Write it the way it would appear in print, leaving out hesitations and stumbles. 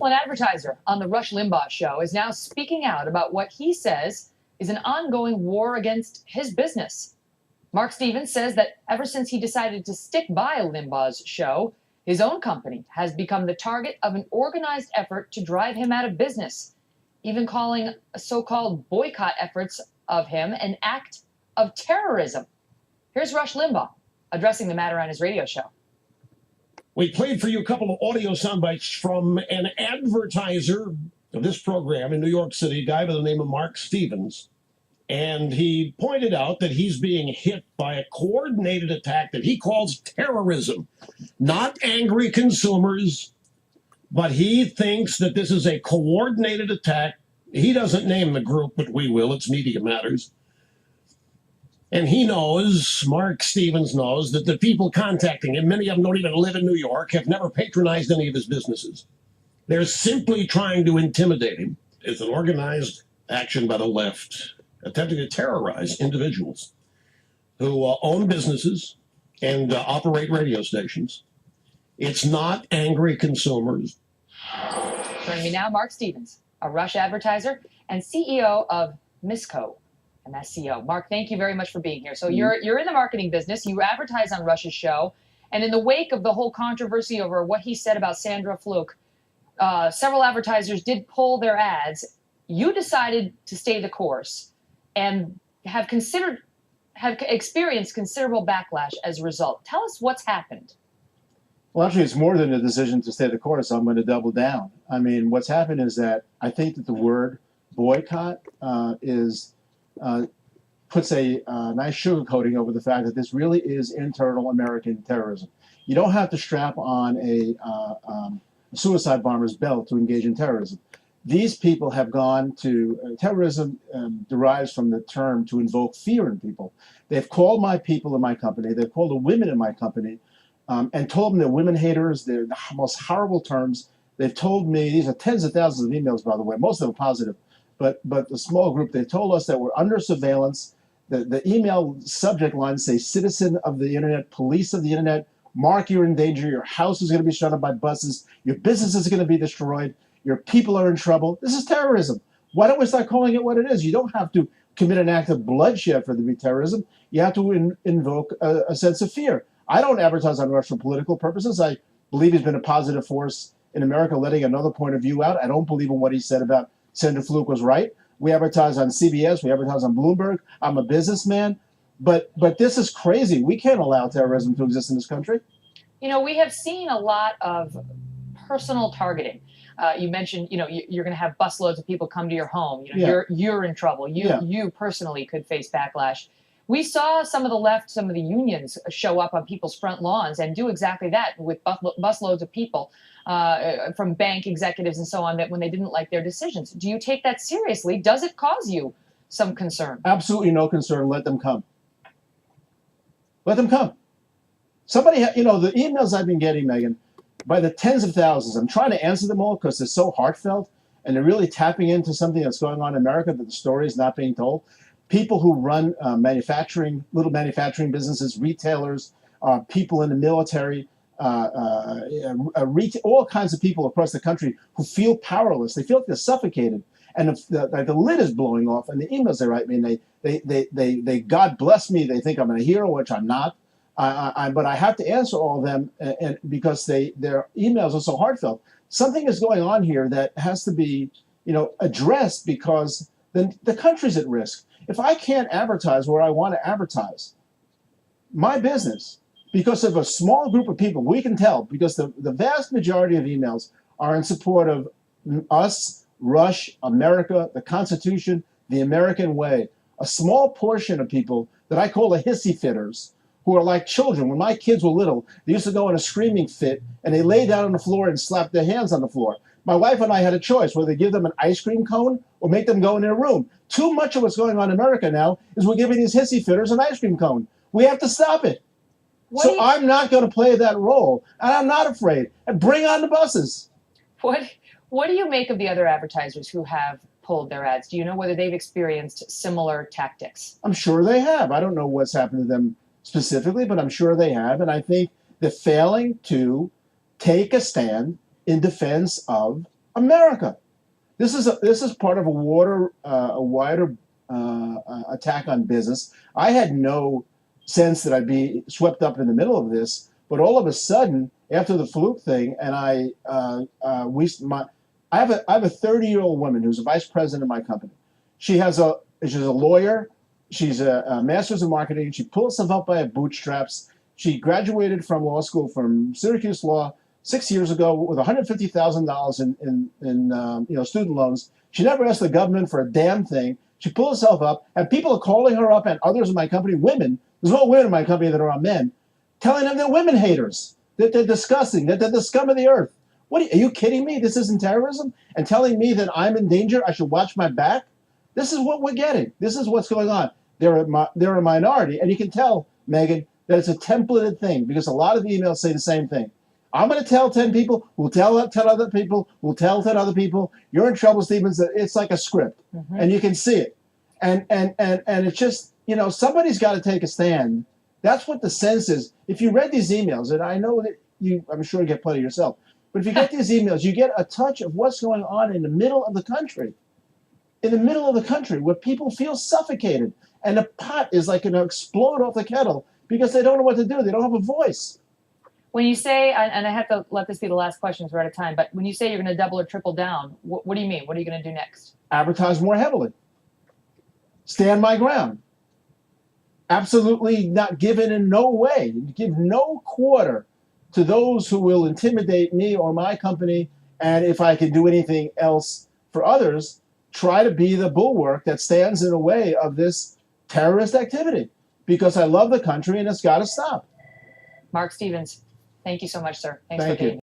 Well, an advertiser on the Rush Limbaugh show is now speaking out about what he says is an ongoing war against his business. Mark Stevens says that ever since he decided to stick by Limbaugh's show, his own company has become the target of an organized effort to drive him out of business, even calling so-called boycott efforts of him an act of terrorism. Here's Rush Limbaugh addressing the matter on his radio show. We played for you a couple of audio sound bites from an advertiser of this program in New York City, a guy by the name of Mark Stevens. And he pointed out that he's being hit by a coordinated attack that he calls terrorism. Not angry consumers, but he thinks that this is a coordinated attack. He doesn't name the group, but we will. It's Media Matters. And he knows, Mark Stevens knows, that the people contacting him, many of them don't even live in New York, have never patronized any of his businesses. They're simply trying to intimidate him. It's an organized action by the left, attempting to terrorize individuals who own businesses and operate radio stations. It's not angry consumers. Joining me now, Mark Stevens, a Rush advertiser and CEO of Misco. MSCO. Mark, thank you very much for being here. So you're in the marketing business. You advertise on Rush's show. And in the wake of the whole controversy over what he said about Sandra Fluke, several advertisers did pull their ads. You decided to stay the course and have experienced considerable backlash as a result. Tell us what's happened. Well, actually, it's more than a decision to stay the course. I'm going to double down. I mean, what's happened is that I think that the word boycott puts a nice sugarcoating over the fact that this really is internal American terrorism. You don't have to strap on a suicide bomber's belt to engage in terrorism. These people have gone to terrorism derives from the term to invoke fear in people. They've called my people in my company, they've called the women in my company, and told them they're women haters, they're the most horrible terms. They've told me, these are tens of thousands of emails, by the way, most of them are positive. But the small group, they told us that we're under surveillance. The email subject lines say citizen of the internet, police of the internet, Mark, you're in danger, your house is going to be shut up by buses, your business is going to be destroyed, your people are in trouble. This is terrorism. Why don't we start calling it what it is? You don't have to commit an act of bloodshed for it to be terrorism. You have to invoke a sense of fear. I don't advertise on Rush for political purposes. I believe he's been a positive force in America, letting another point of view out. I don't believe in what he said about Sandra Fluke was right. We advertise on CBS. We advertise on Bloomberg. I'm a businessman. But this is crazy. We can't allow terrorism to exist in this country. You know, we have seen a lot of personal targeting. You mentioned, you know, you're going to have busloads of people come to your home. You know, you're in trouble. You personally could face backlash. We saw some of the left, some of the unions show up on people's front lawns and do exactly that with busloads of people from bank executives and so on, that when they didn't like their decisions. Do you take that seriously? Does it cause you some concern? Absolutely no concern. Let them come. Let them come. Somebody, you know, the emails I've been getting, Megan, by the tens of thousands, I'm trying to answer them all because they're so heartfelt and they're really tapping into something that's going on in America that the story is not being told. People who run little manufacturing businesses, retailers, people in the military, all kinds of people across the country who feel powerless. They feel like they're suffocated, and the lid is blowing off. And the emails they write me, and they God bless me. They think I'm a hero, which I'm not. But I have to answer all of them, and because their emails are so heartfelt. Something is going on here that has to be, you know, addressed, because the country's at risk. If I can't advertise where I want to advertise my business because of a small group of people, we can tell, because the vast majority of emails are in support of us, Rush, America, the Constitution, the American way. A small portion of people that I call the hissy fitters, who are like children. When my kids were little, they used to go in a screaming fit and they lay down on the floor and slap their hands on the floor. My wife and I had a choice whether to give them an ice cream cone or make them go in their room. Too much of what's going on in America now is we're giving these hissy fitters an ice cream cone. We have to stop it. I'm not going to play that role, and I'm not afraid. And bring on the buses. What do you make of the other advertisers who have pulled their ads? Do you know whether they've experienced similar tactics? I'm sure they have. I don't know what's happened to them specifically, but I'm sure they have. And I think they're failing to take a stand in defense of America. This is part of a wider attack on business. I had no sense that I'd be swept up in the middle of this, but all of a sudden, after the Fluke thing, and I have a 30-year-old woman who's a vice president of my company. She's a lawyer. She's a master's in marketing. She pulled herself up by her bootstraps. She graduated from law school from Syracuse Law 6 years ago with $150,000 in student loans. She never asked the government for a damn thing. She pulled herself up, and people are calling her up, and others in my company, women. There's no women in my company that are on men, telling them they're women haters, that they're disgusting, that they're the scum of the earth. What are you kidding me? This isn't terrorism? And telling me that I'm in danger, I should watch my back? This is what we're getting. This is what's going on. They're a minority, and you can tell, Megyn, that it's a templated thing because a lot of the emails say the same thing. I'm going to tell 10 people, who'll tell 10 other people, who'll tell 10 other people. You're in trouble, Stevens. It's like a script, and you can see it. And it's just, somebody's got to take a stand. That's what the sense is. If you read these emails, and I know that I'm sure you get plenty yourself, but if you get these emails, you get a touch of what's going on in the middle of the country. In the middle of the country where people feel suffocated and the pot is like going to explode off the kettle because they don't know what to do. They don't have a voice. When you say, and I have to let this be the last question because we're out of time, but when you say you're going to double or triple down, what do you mean? What are you going to do next? Advertise more heavily. Stand my ground. Absolutely not given in no way. Give no quarter to those who will intimidate me or my company. And if I can do anything else for others, try to be the bulwark that stands in the way of this terrorist activity because I love the country and it's got to stop. Mark Stevens, thank you so much, sir. Thanks Thank for being you. here.